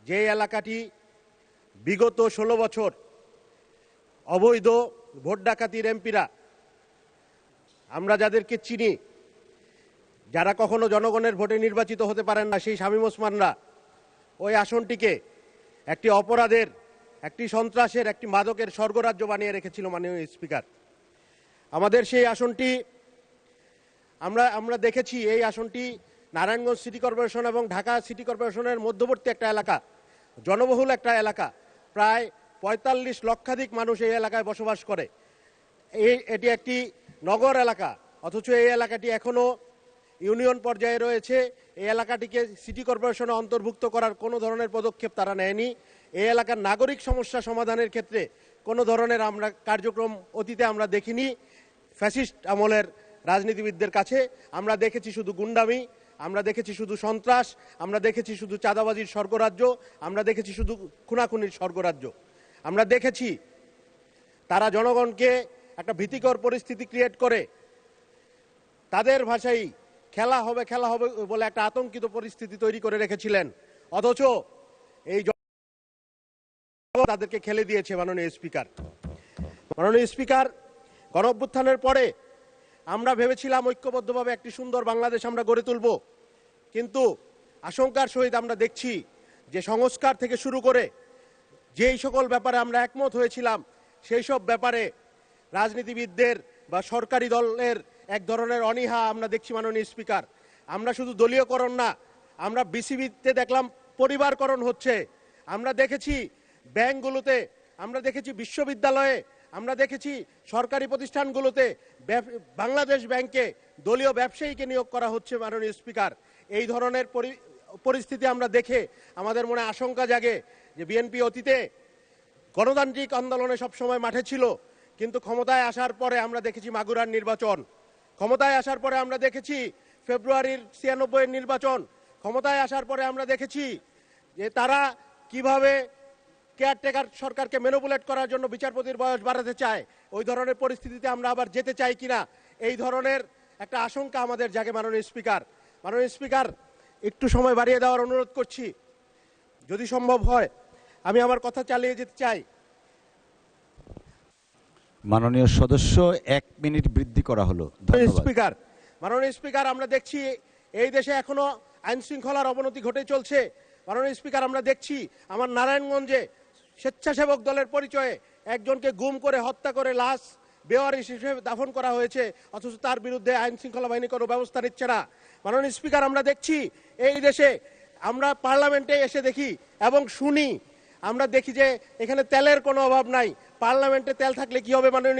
যে এলাকাটি বিগত 16 বছর অবৈধ ভোট ডাকাতির এমপিরা, আমরা যাদেরকে চিনি, যারা কখনো জনগণের ভোটে নির্বাচিত হতে পারেন না, সেই শামীম ওসমানরা ওই আসনটিকে একটি অপরাধের, একটি সন্ত্রাসের, একটি মাদকের স্বর্গরাজ্য বানিয়ে রেখেছিল মাননীয় স্পিকার। আমাদের সেই আসনটি আমরা দেখেছি, এই আসনটি নারায়ণগঞ্জ সিটি কর্পোরেশন এবং ঢাকা সিটি কর্পোরেশনের মধ্যবর্তী একটা এলাকা, জনবহুল একটা এলাকা। প্রায় ৪৫ লক্ষাধিক মানুষ এই এলাকায় বসবাস করে। এটি একটি নগর এলাকা, অথচ এই এলাকাটি এখনও ইউনিয়ন পর্যায়ে রয়েছে। এই এলাকাটিকে সিটি কর্পোরেশনে অন্তর্ভুক্ত করার কোনো ধরনের পদক্ষেপ তারা নেয়নি। এই এলাকার নাগরিক সমস্যা সমাধানের ক্ষেত্রে কোনো ধরনের আমরা কার্যক্রম অতীতে আমরা দেখিনি। ফ্যাসিস্ট আমলের রাজনীতিবিদদের কাছে আমরা দেখেছি শুধু গুন্ডামি, আমরা দেখেছি শুধু সন্ত্রাস, আমরা দেখেছি শুধু চাঁদাবাজির স্বর্গরাজ্য, আমরা দেখেছি শুধু খুনাখুনির স্বর্গরাজ্য। আমরা দেখেছি তারা জনগণকে একটা ভীতিকর পরিস্থিতি ক্রিয়েট করে তাদের ভাষায় খেলা হবে বলে একটা আতঙ্কিত পরিস্থিতি তৈরি করে রেখেছিলেন। অথচ এই তাদেরকে খেলে দিয়েছে মাননীয় স্পিকার। মাননীয় স্পিকার, গণঅভ্যুত্থানের পরে আমরা ভেবেছিলাম ঐক্যবদ্ধভাবে একটি সুন্দর বাংলাদেশ আমরা গড়ে তুলব, কিন্তু আশঙ্কার সহিত আমরা দেখছি যে সংস্কার থেকে শুরু করে যেই সকল ব্যাপারে আমরা একমত হয়েছিলাম, সেই সব ব্যাপারে রাজনীতিবিদদের বা সরকারি দলের এক ধরনের অনীহা আমরা দেখছি মাননীয় স্পিকার। আমরা শুধু দলীয়করণ না, আমরা বিসিবিতে দেখলাম পরিবারকরণ হচ্ছে। আমরা দেখেছি ব্যাংকগুলোতে, আমরা দেখেছি বিশ্ববিদ্যালয়ে, আমরা দেখেছি সরকারি প্রতিষ্ঠানগুলোতে বাংলাদেশ ব্যাংকে দলীয় ব্যবসায়ীকে নিয়োগ করা হচ্ছে মাননীয় স্পিকার। এই ধরনের পরিস্থিতি আমরা দেখে আমাদের মনে আশঙ্কা জাগে যে বিএনপি অতীতে গণতান্ত্রিক আন্দোলনে সবসময় মাঠে ছিল, কিন্তু ক্ষমতায় আসার পরে আমরা দেখেছি মাগুরার নির্বাচন, ক্ষমতায় আসার পরে আমরা দেখেছি ফেব্রুয়ারির 96-এর নির্বাচন, ক্ষমতায় আসার পরে আমরা দেখেছি যে তারা কিভাবে কেয়ারটেকার সরকারকে ম্যানিপুলেট করার জন্য বিচারপতির বয়স বাড়াতে চায়। ওই ধরনের পরিস্থিতিতে আমরা আবার যেতে চাই কিনা, এই ধরনের একটা আশঙ্কা আমাদের জাগে মাননীয় স্পিকার। মাননীয় স্পিকার, একটু সময় বাড়িয়ে দেওয়ার অনুরোধ করছি, যদি সম্ভব হয় আমি আমার কথা চালিয়ে যেতে চাই। মাননীয় সদস্য 1 মিনিট বৃদ্ধি করা হলো। স্পিকার, মাননীয় স্পিকার, আমরা দেখছি এই দেশে এখনো আইন শৃঙ্খলার অবনতি ঘটে চলছে। মাননীয় স্পিকার, আমরা দেখছি আমার নারায়ণগঞ্জে স্বেচ্ছাসেবক দলের পরিচয়ে একজনকে গুম করে হত্যা করে লাশ বেওয়ারিশ হিসেবে দাফন করা হয়েছে, অথচ তার বিরুদ্ধে আইন শৃঙ্খলা বাহিনী কোনো ব্যবস্থা নিচ্ছে না। মাননীয় স্পিকার, আমরা দেখছি এই দেশে, আমরা পার্লামেন্টে এসে দেখি এবং শুনি, আমরা দেখি যে এখানে তেলের কোনো অভাব নাই। পার্লামেন্টে তেল থাকলে কি হবে মাননীয়